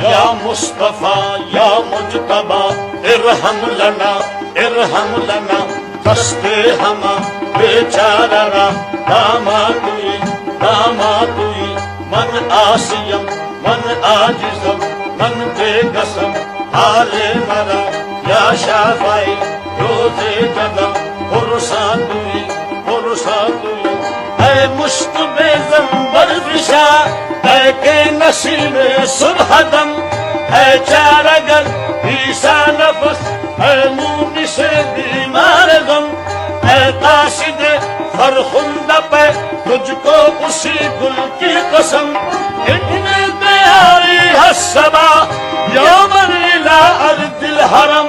یا مصطفیٰ یا مجتبیٰ ارحم لنا ارحم لنا دستے ہما بیچارہ را دامادوی دامادوی من آسیم من آجزم من بے قسم حال مرا یا شافعی روز جدا پرسادوی پرسادوی اے مشتبہ زنبر فشا اے کہ نصیب صبح دم اے چارگر عیسیٰ نفس اے مونس بیمار غم اے قاصد فرخندہ پہ تجھ کو اسی گل کی قسم ان بیاری الصبا یوم الى ارض الحرم